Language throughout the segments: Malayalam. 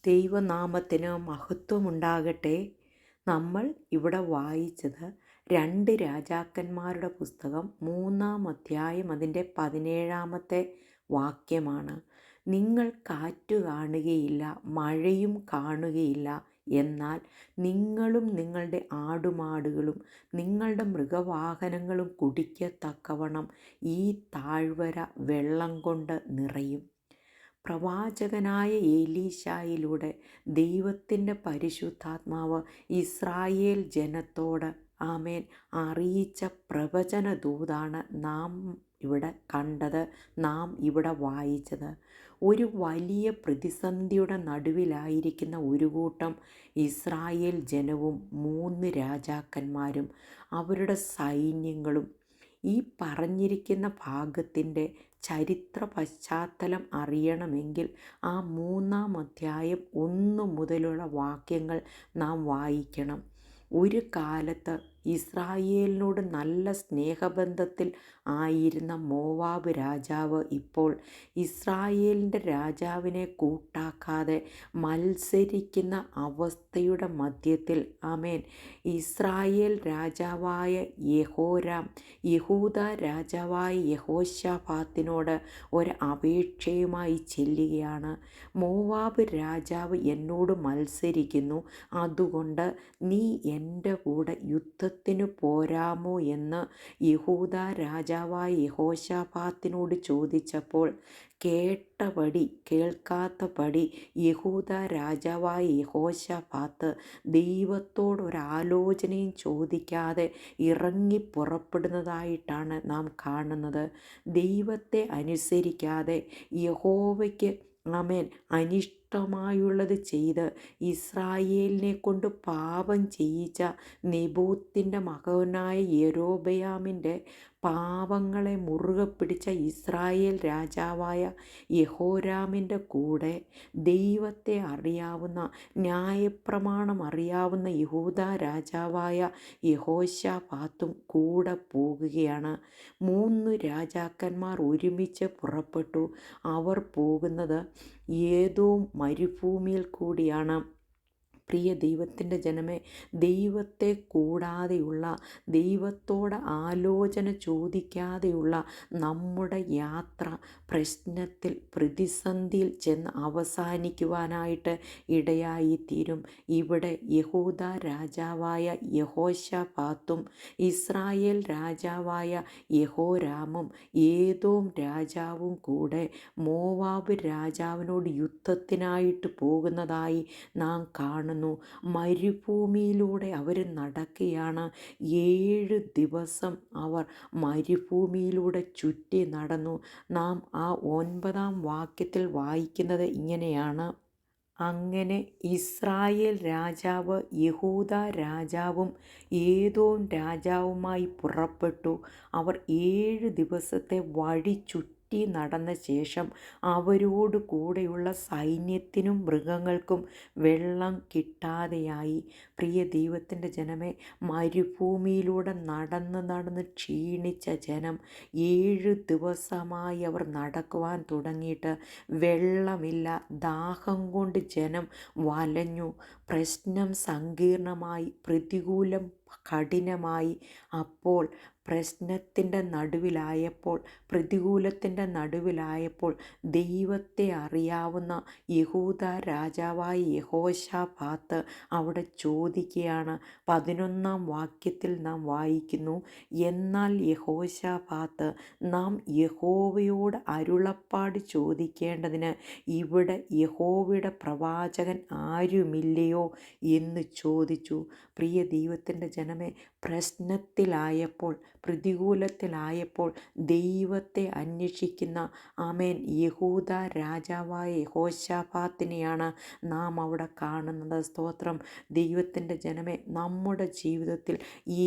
ദൈവനാമത്തിന് മഹത്വമുണ്ടാകട്ടെ. നമ്മൾ ഇവിടെ വായിച്ചത് 2 രാജാക്കന്മാരുടെ പുസ്തകം 3-ാം അധ്യായം അതിൻ്റെ 17-ാമത്തെ വാക്യമാണ്. നിങ്ങൾ കാറ്റു കാണുകയില്ല, മഴയും കാണുകയില്ല, എന്നാൽ നിങ്ങളും നിങ്ങളുടെ ആടുമാടുകളും നിങ്ങളുടെ മൃഗവാഹനങ്ങളും കുടിക്കത്തക്കവണ്ണം ഈ താഴ്വര വെള്ളം കൊണ്ട് നിറയും. പ്രവാചകനായ എലീശായിലൂടെ ദൈവത്തിൻ്റെ പരിശുദ്ധാത്മാവ് ഇസ്രായേൽ ജനത്തോട് ആമേൻ അറിയിച്ച പ്രവചന ദൂതാണ് നാം ഇവിടെ കണ്ടത്, നാം ഇവിടെ വായിച്ചത്. ഒരു വലിയ പ്രതിസന്ധിയുടെ നടുവിലായിരിക്കുന്ന ഒരു കൂട്ടം ഇസ്രായേൽ ജനവും 3 രാജാക്കന്മാരും അവരുടെ സൈന്യങ്ങളും. ഈ പറഞ്ഞിരിക്കുന്ന ഭാഗത്തിൻ്റെ ചരിത്ര പശ്ചാത്തലം അറിയണമെങ്കിൽ ആ 3-ാം അധ്യായം 1 മുതലുള്ള വാക്യങ്ങൾ നാം വായിക്കണം. ഒരു കാലത്ത് ഇസ്രായേലിനോട് നല്ല സ്നേഹബന്ധത്തിൽ ആയിരുന്ന മോവാബ് രാജാവ് ഇപ്പോൾ ഇസ്രായേലിൻ്റെ രാജാവിനെ കൂട്ടാക്കാതെ മത്സരിക്കുന്ന അവസ്ഥയുടെ മധ്യത്തിൽ ആമേൻ ഇസ്രായേൽ രാജാവായ യെഹോരാം യഹൂദ രാജാവായ യഹോശാഫാത്തിനോട് ഒരു അപേക്ഷയുമായി ചെല്ലുകയാണ്. മോവാബ് രാജാവ് എന്നോട് മത്സരിക്കുന്നു, അതുകൊണ്ട് നീ എൻ്റെ കൂടെ യുദ്ധത്തിന് പോരാമോ എന്ന് യഹൂദ രാജാവായ യഹോശാഫാത്തിനോട് ചോദിച്ചപ്പോൾ കേട്ടപടി കേൾക്കാത്തപടി യഹൂദ രാജാവായ യഹോശാഫാത്ത് ദൈവത്തോടൊരാലോചനയും ചോദിക്കാതെ ഇറങ്ങി പുറപ്പെടുന്നതായിട്ടാണ് നാം കാണുന്നത്. ദൈവത്തെ അനുസരിക്കാതെ യഹോവയ്ക്ക് ആമേൻ അനിഷ്ടമായുള്ളത് ചെയ്ത് ഇസ്രായേലിനെ കൊണ്ട് പാപം ചെയ്യിച്ച നെബൂത്തിൻ്റെ മകനായ യൊരോബെയാമിൻ്റെ പാപങ്ങളെ മുറുകെ പിടിച്ച ഇസ്രായേൽ രാജാവായ യഹോരാമിൻ്റെ കൂടെ ദൈവത്തെ അറിയാവുന്ന ന്യായപ്രമാണം അറിയാവുന്ന യഹൂദ രാജാവായ യഹോശാഫാത്തും കൂടെ പോകുകയാണ്. 3 രാജാക്കന്മാർ ഒരുമിച്ച് പുറപ്പെട്ടു. അവർ പോകുന്നത് ഏദോം മരുഭൂമിയിൽ കൂടിയാണ്. പ്രിയ ദൈവത്തിൻ്റെ ജനമേ, ദൈവത്തെ കൂടാതെയുള്ള, ദൈവത്തോട് ആലോചന ചോദിക്കാതെയുള്ള നമ്മുടെ യാത്ര പ്രശ്നത്തിൽ പ്രതിസന്ധിയിൽ ചെന്ന് അവസാനിക്കുവാനായിട്ട് ഇടയായിത്തീരും. ഇവിടെ യഹൂദ രാജാവായ യഹോശാഫാത്തും ഇസ്രായേൽ രാജാവായ യഹോരാമും ഏദോം രാജാവും കൂടെ മോവാബ് രാജാവിനോട് യുദ്ധത്തിനായിട്ട് പോകുന്നതായി നാം കാണുന്നു. മരുഭൂമിയിലൂടെ അവർ നടക്കുകയാണ്. 7 ദിവസം അവർ മരുഭൂമിയിലൂടെ ചുറ്റി നടന്നു. നാം ആ 9-ാം വാക്യത്തിൽ വായിക്കുന്നത് ഇങ്ങനെയാണ്: അങ്ങനെ ഇസ്രായേൽ രാജാവ് യഹൂദ രാജാവും ഏദോം രാജാവുമായി പുറപ്പെട്ടു. അവർ 7 ദിവസത്തെ വഴി ചുറ്റി നടന്ന ശേഷം അവരോട് കൂടെയുള്ള സൈന്യത്തിനും മൃഗങ്ങൾക്കും വെള്ളം കിട്ടാതെയായി. പ്രിയ ദൈവത്തിൻ്റെ ജനമേ, മരുഭൂമിയിലൂടെ നടന്ന് ക്ഷീണിച്ച ജനം 7 ദിവസമായി അവർ നടക്കുവാൻ തുടങ്ങിയിട്ട് വെള്ളമില്ല. ദാഹം കൊണ്ട് ജനം വലഞ്ഞു. പ്രശ്നം സങ്കീർണമായി, പ്രതികൂലം കഠിനമായി. അപ്പോൾ പ്രശ്നത്തിൻ്റെ നടുവിലായപ്പോൾ, പ്രതികൂലത്തിൻ്റെ നടുവിലായപ്പോൾ ദൈവത്തെ അറിയാവുന്ന യഹൂദ രാജാവായ യഹോശാഫാത്ത് അവിടെ ചോദിക്കുകയാണ്. 11-ാം വാക്യത്തിൽ നാം വായിക്കുന്നു: എന്നാൽ യഹോശാഫാത്ത് നാം യഹോവയോട് അരുളപ്പാട് ചോദിക്കേണ്ടതിന് ഇവിടെ യഹോവയുടെ പ്രവാചകൻ ആരുമില്ലയോ എന്ന് ചോദിച്ചു. പ്രിയ ദൈവത്തിൻ്റെ ജനമേ, പ്രശ്നത്തിലായപ്പോൾ, പ്രതികൂലത്തിലായപ്പോൾ ദൈവത്തെ അന്വേഷിക്കുന്ന ആമേൻ യഹൂദ രാജാവായ യഹോശാഫാത്തിനെയാണ് നാം അവിടെ കാണുന്നത്. സ്തോത്രം. ദൈവത്തിൻ്റെ ജനമേ, നമ്മുടെ ജീവിതത്തിൽ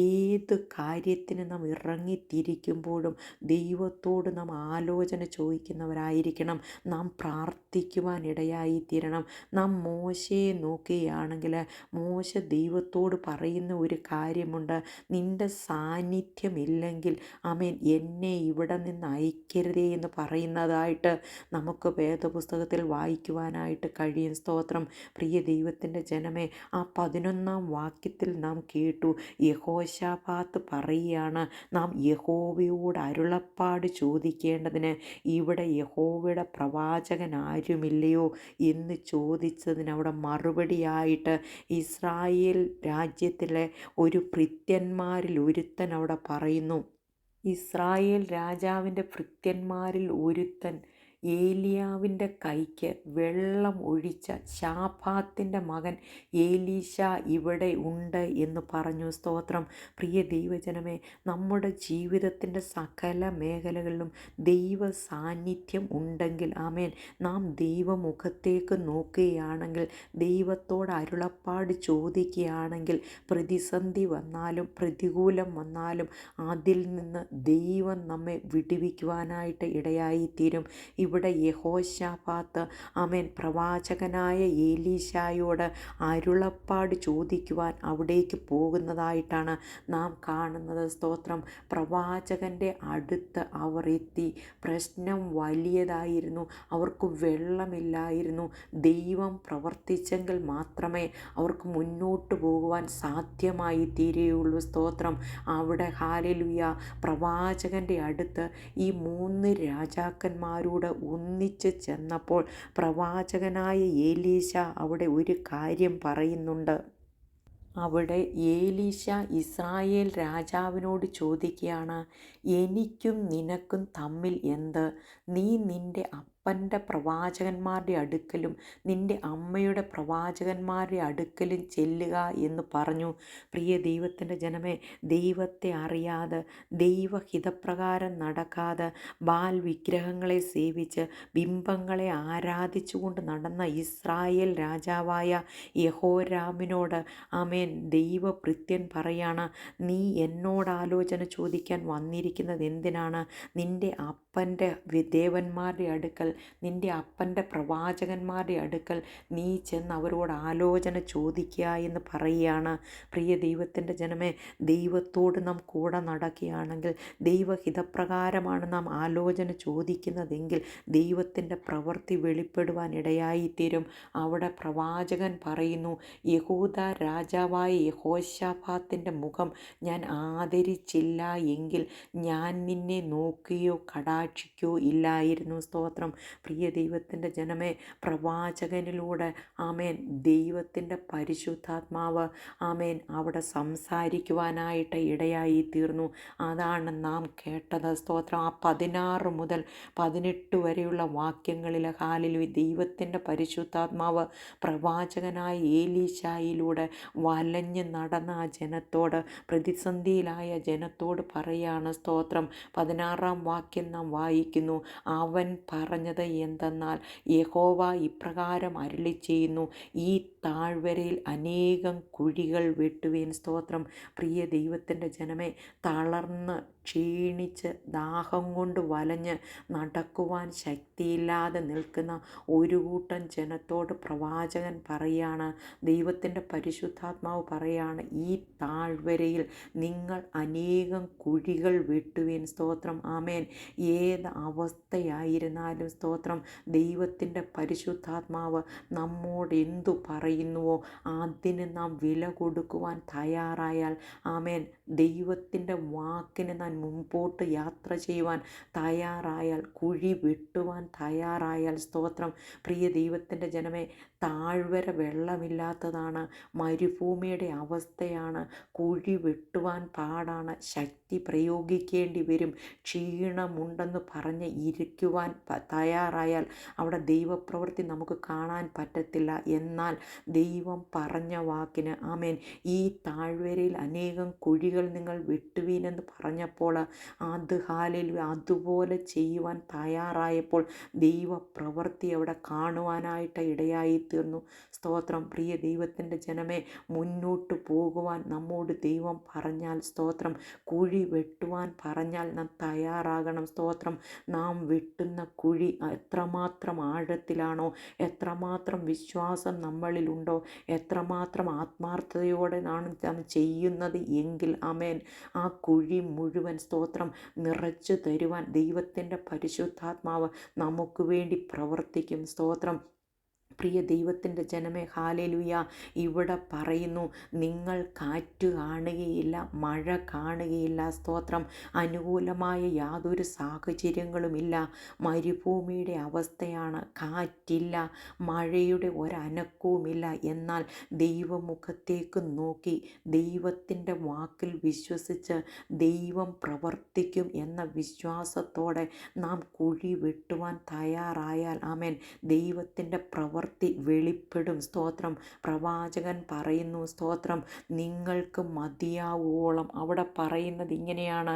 ഏത് കാര്യത്തിന് നാം ഇറങ്ങിത്തിരിക്കുമ്പോഴും ദൈവത്തോട് നാം ആലോചന ചോദിക്കുന്നവരായിരിക്കണം. നാം പ്രാർത്ഥിക്കുവാൻ ഇടയായിത്തീരണം. നാം മോശയെ നോക്കുകയാണെങ്കിൽ മോശ ദൈവത്തോട് പറയുന്ന ഒരു കാര്യമുണ്ട്. നിൻ്റെ സാന്നിധ്യമില്ലെങ്കിൽ ആമേൻ എന്നെ ഇവിടെ നിന്ന് അയക്കരുതേ എന്ന് പറയുന്നതായിട്ട് നമുക്ക് വേദപുസ്തകത്തിൽ വായിക്കുവാനായിട്ട് കഴിയും. സ്തോത്രം. പ്രിയ ദൈവത്തിൻ്റെ ജനമേ, ആ 11-ാം വാക്യത്തിൽ നാം കേട്ടു, യഹോശാഫാത്ത് പറയുകയാണ്, നാം യഹോവയോട് അരുളപ്പാട് ചോദിക്കേണ്ടതിന് ഇവിടെ യഹോവയുടെ പ്രവാചകൻ ആരുമില്ലയോ എന്ന് ചോദിച്ചതിന് അവിടെ മറുപടിയായിട്ട് ഇസ്രായേൽ രാജ്യത്തിലെ ഒരു ഭൃത്യന്മാരിൽ ഒരുത്തൻ അവിടെ പറയുന്നു. ഇസ്രായേൽ രാജാവിൻ്റെ ഭൃത്യന്മാരിൽ ഒരുത്തൻ ഏലിയാവിൻ്റെ കൈക്ക് വെള്ളം ഒഴിച്ച ശാഫാത്തിൻ്റെ മകൻ ഏലീശ ഇവിടെ ഉണ്ട് എന്ന് പറഞ്ഞു. സ്തോത്രം. പ്രിയ ദൈവജനമേ, നമ്മുടെ ജീവിതത്തിൻ്റെ സകല മേഖലകളിലും ദൈവ സാന്നിധ്യം ഉണ്ടെങ്കിൽ ആമേൻ, നാം ദൈവമുഖത്തേക്ക് നോക്കുകയാണെങ്കിൽ, ദൈവത്തോട് അരുളപ്പാട് ചോദിക്കുകയാണെങ്കിൽ, പ്രതിസന്ധി വന്നാലും പ്രതികൂലം വന്നാലും അതിൽ നിന്ന് ദൈവം നമ്മെ വിടുവിക്കുവാനായിട്ട് ഇടയായിത്തീരും. ഇവിടെ യഹോശാഫാത്ത് ആമേൻ പ്രവാചകനായ ഏലീശായോട് അരുളപ്പാട് ചോദിക്കുവാൻ അവിടേക്ക് പോകുന്നതായിട്ടാണ് നാം കാണുന്നത്. സ്തോത്രം. പ്രവാചകൻ്റെ അടുത്ത് അവർ എത്തി. പ്രശ്നം വലിയതായിരുന്നു. അവർക്ക് വെള്ളമില്ലായിരുന്നു. ദൈവം പ്രവർത്തിച്ചെങ്കിൽ മാത്രമേ അവർക്ക് മുന്നോട്ട് പോകുവാൻ സാധ്യമായി തീരുകയുള്ളൂ. സ്തോത്രം. അവിടെ ഹല്ലേലൂയ, പ്രവാചകൻ്റെ അടുത്ത് ഈ 3 രാജാക്കന്മാരോട് ഒന്നിച്ച് ചെന്നപ്പോൾ പ്രവാചകനായ ഏലീശ അവിടെ ഒരു കാര്യം പറയുന്നുണ്ട്. അവിടെ ഏലീശ ഇസ്രായേൽ രാജാവിനോട് ചോദിക്കുകയാണ്, എനിക്കും നിനക്കും തമ്മിൽ എന്ത്? നീ നിൻ്റെ അപ്പൻ്റെ പ്രവാചകന്മാരുടെ അടുക്കലും നിൻ്റെ അമ്മയുടെ പ്രവാചകന്മാരുടെ അടുക്കലും ചെല്ലുക എന്ന് പറഞ്ഞു. പ്രിയ ദൈവത്തിൻ്റെ ജനമേ, ദൈവത്തെ അറിയാതെ ദൈവഹിതപ്രകാരം നടക്കാതെ ബാൽ വിഗ്രഹങ്ങളെ സേവിച്ച് ബിംബങ്ങളെ ആരാധിച്ചുകൊണ്ട് നടന്ന ഇസ്രായേൽ രാജാവായ യഹോരാമിനോട് ആമേൻ ദൈവഭൃത്യൻ പറയാണ്, നീ എന്നോട് ആലോചന ചോദിക്കാൻ വന്നിരിക്കുന്നത് എന്തിനാണ്? നിൻ്റെ അപ്പൻ്റെ ദേവന്മാരുടെ അടുക്കൽ, നിൻ്റെ അപ്പൻ്റെ പ്രവാചകന്മാരുടെ അടുക്കൽ നീ ചെന്ന് അവരോട് ആലോചന ചോദിക്കുക എന്ന് പറയുകയാണ്. പ്രിയ ദൈവത്തിൻ്റെ ജനമേ, ദൈവത്തോട് നാം കൂടെ നടക്കുകയാണെങ്കിൽ, ദൈവഹിതപ്രകാരമാണ് നാം ആലോചന ചോദിക്കുന്നതെങ്കിൽ ദൈവത്തിൻ്റെ പ്രവൃത്തി വെളിപ്പെടുവാൻ ഇടയായിത്തീരും. അവിടെ പ്രവാചകൻ പറയുന്നു, യഹൂദ രാജാവായ യഹോശാഫാത്തിൻ്റെ മുഖം ഞാൻ ആദരിച്ചില്ല എങ്കിൽ ഞാൻ നിന്നെ നോക്കുകയോ കടാക്ഷിക്കുകയോ ഇല്ലായിരുന്നു. സ്തോത്രം. പ്രിയ ദൈവത്തിൻ്റെ ജനമേ, പ്രവാചകനിലൂടെ ആമേൻ ദൈവത്തിൻ്റെ പരിശുദ്ധാത്മാവ് ആമേൻ അവിടെ സംസാരിക്കുവാനായിട്ട് ഇടയായി തീർന്നു. അതാണ് നാം കേട്ടത്. സ്തോത്രം. ആ 16 മുതൽ 18 വരെയുള്ള വാക്യങ്ങളിൽ ഹല്ലേലൂയ, ദൈവത്തിൻ്റെ പരിശുദ്ധാത്മാവ് പ്രവാചകനായ ഏലീശായിലൂടെ വലഞ്ഞ് നടന്ന ആ ജനത്തോട്, പ്രതിസന്ധിയിലായ ജനത്തോട് പറയാണ്. സ്തോത്രം. 16-ാം വാക്യം നാം വായിക്കുന്നു, അവൻ പറഞ്ഞത് എന്തെന്നാൽ, യഹോവ ഇപ്രകാരം അരുളി ചെയ്യുന്നു, ഈ താഴ്വരയിൽ അനേകം കുഴികൾ വെട്ടുവേൻ. സ്തോത്രം. പ്രിയ ദൈവത്തിൻ്റെ ജനമേ, തളർന്ന് ക്ഷീണിച്ച് ദാഹം കൊണ്ട് വലഞ്ഞ് നടക്കുവാൻ ശക്തിയില്ലാതെ നിൽക്കുന്ന ഒരു കൂട്ടം ജനത്തോട് പ്രവാചകൻ പറയാണ്, ദൈവത്തിൻ്റെ പരിശുദ്ധാത്മാവ് പറയാണ്, ഈ താഴ്വരയിൽ നിങ്ങൾ അനേകം കുഴികൾ വെട്ടുവേൻ. സ്തോത്രം. ആമേൻ. ഏത് അവസ്ഥയായിരുന്നാലും സ്തോത്രം, ദൈവത്തിൻ്റെ പരിശുദ്ധാത്മാവ് നമ്മോട് എന്തു പറയുന്നുവോ അതിന് നാം വില കൊടുക്കുവാൻ തയ്യാറായാൽ, ആമേൻ, ദൈവത്തിൻ്റെ വാക്കിന് നാം മുമ്പോട്ട് യാത്ര ചെയ്യുവാൻ തയ്യാറായാൽ, കുഴി വെട്ടുവാൻ തയ്യാറായാൽ, സ്തോത്രം. പ്രിയ ദൈവത്തിൻ്റെ ജനമേ, താഴ്വര വെള്ളമില്ലാത്തതാണ്, മരുഭൂമിയുടെ അവസ്ഥയാണ്, കുഴി വെട്ടുവാൻ പാടാണ്, ശക്തി പ്രയോഗിക്കേണ്ടി വരും, ക്ഷീണമുണ്ടെന്ന് പറഞ്ഞ് ഇരിക്കുവാൻ തയ്യാറായാൽ അവിടെ ദൈവപ്രവൃത്തി നമുക്ക് കാണാൻ പറ്റത്തില്ല. എന്നാൽ ദൈവം പറഞ്ഞ വാക്കിന് ആമേൻ, ഈ താഴ്വരയിൽ അനേകം കുഴികൾ നിങ്ങൾ വെട്ടുവീനെന്ന് പറഞ്ഞപ്പോൾ അത് ഹല്ലേലൂയ അതുപോലെ ചെയ്യുവാൻ തയ്യാറായപ്പോൾ ദൈവപ്രവൃത്തി അവിടെ കാണുവാനായിട്ട് ഇടയായി തീർന്നു. സ്തോത്രം. പ്രിയ ദൈവത്തിൻ്റെ ജനമേ, മുന്നോട്ട് പോകുവാൻ നമ്മോട് ദൈവം പറഞ്ഞാൽ സ്തോത്രം, കുഴി വെട്ടുവാൻ പറഞ്ഞാൽ നാം തയ്യാറാകണം. സ്തോത്രം. നാം വെട്ടുന്ന കുഴി എത്രമാത്രം ആഴത്തിലാണോ, എത്രമാത്രം വിശ്വാസം നമ്മളിലുണ്ടോ, എത്രമാത്രം ആത്മാർത്ഥതയോടെ നാം ചെയ്യുന്നത് എങ്കിൽ ആമേൻ, ആ കുഴി മുഴുവൻ സ്തോത്രം നിറച്ചു തരുവാൻ ദൈവത്തിൻ്റെ പരിശുദ്ധാത്മാവ് നമുക്ക് വേണ്ടി പ്രവർത്തിക്കും. സ്തോത്രം. പ്രിയ ദൈവത്തിൻ്റെ ജനമേ, ഹാലേലുയ. ഇവിടെ പറയുന്നു, നിങ്ങൾ കാറ്റ് കാണുകയില്ല, മഴ കാണുകയില്ല. സ്തോത്രം. അനുകൂലമായ യാതൊരു സാഹചര്യങ്ങളുമില്ല. മരുഭൂമിയുടെ അവസ്ഥയാണ്. കാറ്റില്ല, മഴയുടെ ഒരനക്കവുമില്ല. എന്നാൽ ദൈവമുഖത്തേക്ക് നോക്കി ദൈവത്തിൻ്റെ വാക്കിൽ വിശ്വസിച്ച് ദൈവം പ്രവർത്തിക്കും എന്ന വിശ്വാസത്തോടെ നാം കുഴി വെട്ടുവാൻ തയ്യാറായാൽ ആമേൻ, ദൈവത്തിൻ്റെ പ്രവൃത്തി വെളിപ്പെടും. സ്തോത്രം. പ്രവാചകൻ പറയുന്നു, സ്തോത്രം, നിങ്ങൾക്ക് മതിയാവോളം. അവിടെ പറയുന്നത് ഇങ്ങനെയാണ്,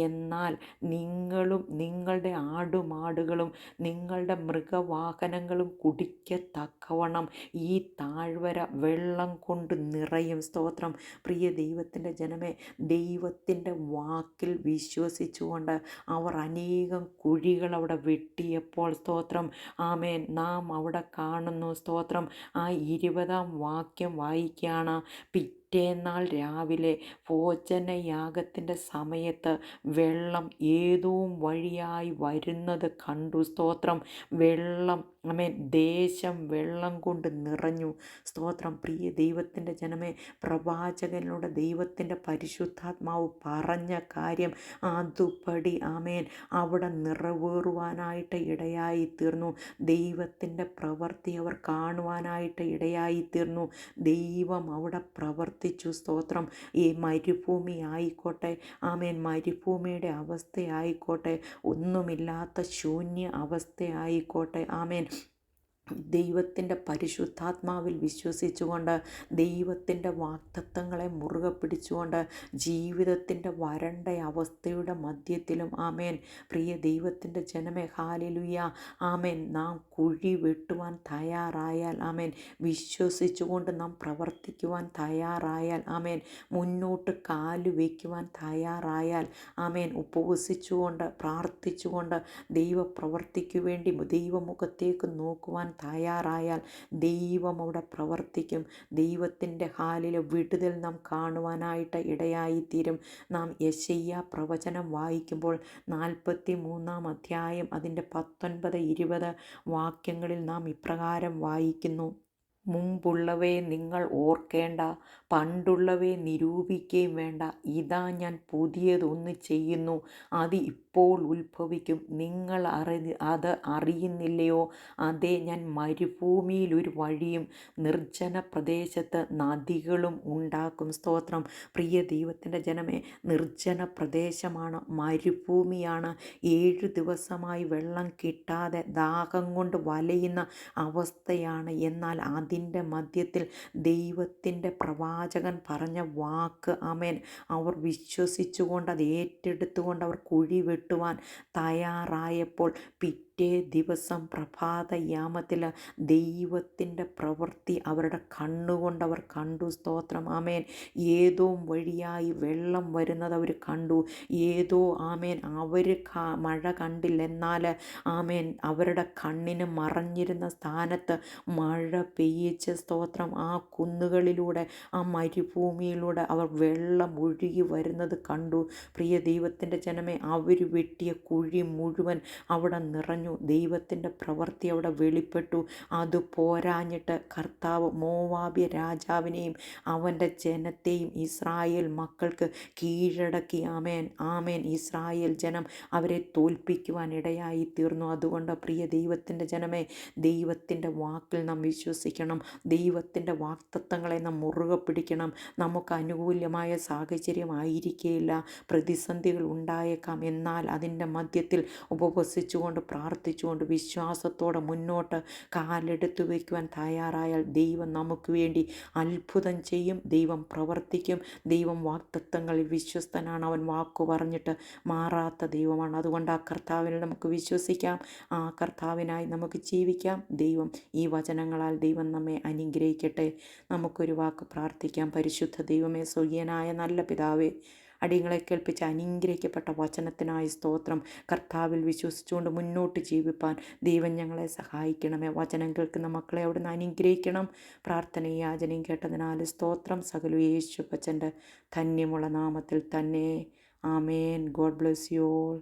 എന്നാൽ നിങ്ങളും നിങ്ങളുടെ ആടുമാടുകളും നിങ്ങളുടെ മൃഗവാഹനങ്ങളും കുടിക്കത്തക്കവണ്ണം ഈ താഴ്വര വെള്ളം കൊണ്ട് നിറയും. സ്തോത്രം. പ്രിയ ദൈവത്തിൻ്റെ ജനമേ, ദൈവത്തിൻ്റെ വാക്കിൽ വിശ്വസിച്ചുകൊണ്ട് അവർ അനേകം കുഴികൾ അവിടെ വെട്ടിയപ്പോൾ സ്തോത്രം, ആമേൻ, നാം അവിടെ കാണുന്നു. സ്തോത്രം. ആ 20-ാം വാക്യം വായിക്കുകയാണ്. പിറ്റേന്നാൾ രാവിലെ ഭോജനയാഗത്തിൻ്റെ സമയത്ത് വെള്ളം ഏതോം വഴിയായി വരുന്നത് കണ്ടു. സ്തോത്രം. വെള്ളം, ആമേൻ, ദേശം വെള്ളം കൊണ്ട് നിറഞ്ഞു. സ്തോത്രം. പ്രിയ ദൈവത്തിൻ്റെ ജനമേ, പ്രവാചകനിലൂടെ ദൈവത്തിൻ്റെ പരിശുദ്ധാത്മാവ് പറഞ്ഞ കാര്യം അതുപടി ആമേൻ അവിടെ നിറവേറുവാനായിട്ട് ഇടയായി തീർന്നു. ദൈവത്തിൻ്റെ പ്രവൃത്തി അവർ കാണുവാനായിട്ട് ഇടയായി തീർന്നു. ദൈവം അവിടെ പ്രവർത്തിച്ചു. സ്തോത്രം. ഈ മരുഭൂമി ആയിക്കോട്ടെ, ആമേൻ, മരുഭൂമിയുടെ അവസ്ഥയായിക്കോട്ടെ, ഒന്നുമില്ലാത്ത ശൂന്യ അവസ്ഥയായിക്കോട്ടെ, ആമേൻ, ദൈവത്തിൻ്റെ പരിശുദ്ധാത്മാവിൽ വിശ്വസിച്ചുകൊണ്ട് ദൈവത്തിൻ്റെ വാഗ്ദത്തങ്ങളെ മുറുകെ പിടിച്ചുകൊണ്ട് ജീവിതത്തിൻ്റെ വരണ്ട അവസ്ഥയുടെ മധ്യത്തിലും ആമേൻ, പ്രിയ ദൈവത്തിൻ്റെ ജനമേ, ഹാലേലുയ, ആമേൻ, നാം കുഴി വെട്ടുവാൻ തയ്യാറായാൽ, ആമേൻ, വിശ്വസിച്ചുകൊണ്ട് നാം പ്രവർത്തിക്കുവാൻ തയ്യാറായാൽ, ആമേൻ, മുന്നോട്ട് കാല് വയ്ക്കുവാൻ തയ്യാറായാൽ, ആമേൻ, ഉപവസിച്ചുകൊണ്ട് പ്രാർത്ഥിച്ചുകൊണ്ട് ദൈവപ്രവർത്തിക്കു വേണ്ടി ദൈവമുഖത്തേക്ക് നോക്കുവാൻ തയ്യാറായാൽ ദൈവം അവിടെ പ്രവർത്തിക്കും. ദൈവത്തിൻ്റെ ഹാലിലെ വിടുതൽ നാം കാണുവാനായിട്ട് ഇടയായിത്തീരും. നാം യെശയ്യാ പ്രവചനം വായിക്കുമ്പോൾ 43-ാം അധ്യായം അതിൻ്റെ 19-20 വാക്യങ്ങളിൽ നാം ഇപ്രകാരം വായിക്കുന്നു. മുമ്പുള്ളവയെ നിങ്ങൾ ഓർക്കേണ്ട, പണ്ടുള്ളവയെ നിരൂപിക്കുകയും വേണ്ട. ഇതാ ഞാൻ പുതിയതൊന്ന് ചെയ്യുന്നു, അത് ഇപ്പോൾ ഉത്ഭവിക്കും. നിങ്ങൾ അത് അറിയുന്നില്ലയോ? അതേ, ഞാൻ മരുഭൂമിയിൽ ഒരു വഴിയും നിർജ്ജന പ്രദേശത്ത് നദികളും ഉണ്ടാക്കും. സ്തോത്രം. പ്രിയ ദൈവത്തിൻ്റെ ജനമേ, നിർജ്ജന പ്രദേശമാണ്, മരുഭൂമിയാണ്. 7 ദിവസമായി വെള്ളം കിട്ടാതെ ദാഹം കൊണ്ട് വലയുന്ന അവസ്ഥയാണ്. എന്നാൽ അതിൻ്റെ മധ്യത്തിൽ ദൈവത്തിൻ്റെ പ്രവാചകൻ പറഞ്ഞ വാക്ക്, ആമേൻ, അവർ വിശ്വസിച്ചുകൊണ്ട് അത് ഏറ്റെടുത്തുകൊണ്ട് അവർ കുഴി വെട്ടുവാൻ തയ്യാറായപ്പോൾ പിറ്റേ ദിവസം പ്രഭാതയാമത്തിൽ ദൈവത്തിൻ്റെ പ്രവൃത്തി അവരുടെ കണ്ണുകൊണ്ട് അവർ കണ്ടു. സ്തോത്രം. ആമേൻ. ഏതോ വഴിയായി വെള്ളം വരുന്നത് അവർ കണ്ടു. ഏതോ, ആമേൻ, അവർ മഴ കണ്ടില്ല, എന്നാൽ ആമേൻ, അവരുടെ കണ്ണിന് മറഞ്ഞിരുന്ന സ്ഥാനത്ത് മഴ പെയ്യിച്ച് സ്തോത്രം, ആ കുന്നുകളിലൂടെ, ആ മരുഭൂമിയിലൂടെ അവർ വെള്ളം ഒഴുകി വരുന്നത് കണ്ടു. പ്രിയ ദൈവത്തിൻ്റെ ജനമേ, അവർ വെട്ടിയ കുഴി മുഴുവൻ അവിടെ നിറഞ്ഞു. ദൈവത്തിൻ്റെ പ്രവൃത്തി അവിടെ വെളിപ്പെട്ടു. അത് പോരാഞ്ഞിട്ട് കർത്താവ് മോവാബ്യ രാജാവിനെയും അവൻ്റെ ജനത്തെയും ഇസ്രായേൽ മക്കൾക്ക് കീഴടക്കി. ആമേൻ, ആമേൻ. ഇസ്രായേൽ ജനം അവരെ തോൽപ്പിക്കുവാൻ ഇടയായി തീർന്നു. അതുകൊണ്ട് പ്രിയ ദൈവത്തിൻ്റെ ജനമേ, ദൈവത്തിൻ്റെ വാക്കിൽ നാം വിശ്വസിക്കണം. ദൈവത്തിൻ്റെ വാഗ്ദത്തങ്ങളെ നാം മുറുകെ പിടിക്കണം. നമുക്ക് അനുകൂലമായ സാഹചര്യം ആയിരിക്കുകയില്ല, പ്രതിസന്ധികൾ ഉണ്ടായേക്കാം. എന്നാൽ അതിൻ്റെ മധ്യത്തിൽ ഉപവസിച്ചുകൊണ്ട് പ്രാർത്ഥിച്ചുകൊണ്ട് വിശ്വാസത്തോടെ മുന്നോട്ട് കാലെടുത്ത് വയ്ക്കുവാൻ തയ്യാറായാൽ ദൈവം നമുക്ക് വേണ്ടി അത്ഭുതം ചെയ്യും. ദൈവം പ്രവർത്തിക്കും. ദൈവം വാഗ്ദത്തങ്ങളിൽ വിശ്വസ്തനാണ്. അവൻ വാക്കു പറഞ്ഞിട്ട് മാറാത്ത ദൈവമാണ്. അതുകൊണ്ട് ആ കർത്താവിൽ നമുക്ക് വിശ്വസിക്കാം. ആ കർത്താവിനായി നമുക്ക് ജീവിക്കാം. ദൈവം ഈ വചനങ്ങളാൽ ദൈവം നമ്മെ അനുഗ്രഹിക്കട്ടെ. നമുക്കൊരു വാക്ക് പ്രാർത്ഥിക്കാം. പരിശുദ്ധ ദൈവമേ, സ്വർഗീയനായ നല്ല പിതാവേ, അടിയങ്ങളെ കേൾപ്പിച്ച അനുഗ്രഹിക്കപ്പെട്ട വചനത്തിനായി സ്തോത്രം. കർത്താവിൽ വിശ്വസിച്ചുകൊണ്ട് മുന്നോട്ട് ജീവിപ്പാൻ ദൈവം ഞങ്ങളെ സഹായിക്കണമേ. വചനം കേൾക്കുന്ന മക്കളെ അവിടുന്ന് അനുഗ്രഹിക്കണം. പ്രാർത്ഥനയും യാചനയും കേട്ടതിനാൽ സ്തോത്രം. സകല യേശു അപ്പച്ചൻ്റെ ധന്യമുള്ള നാമത്തിൽ തന്നെ. Amen. God bless you all.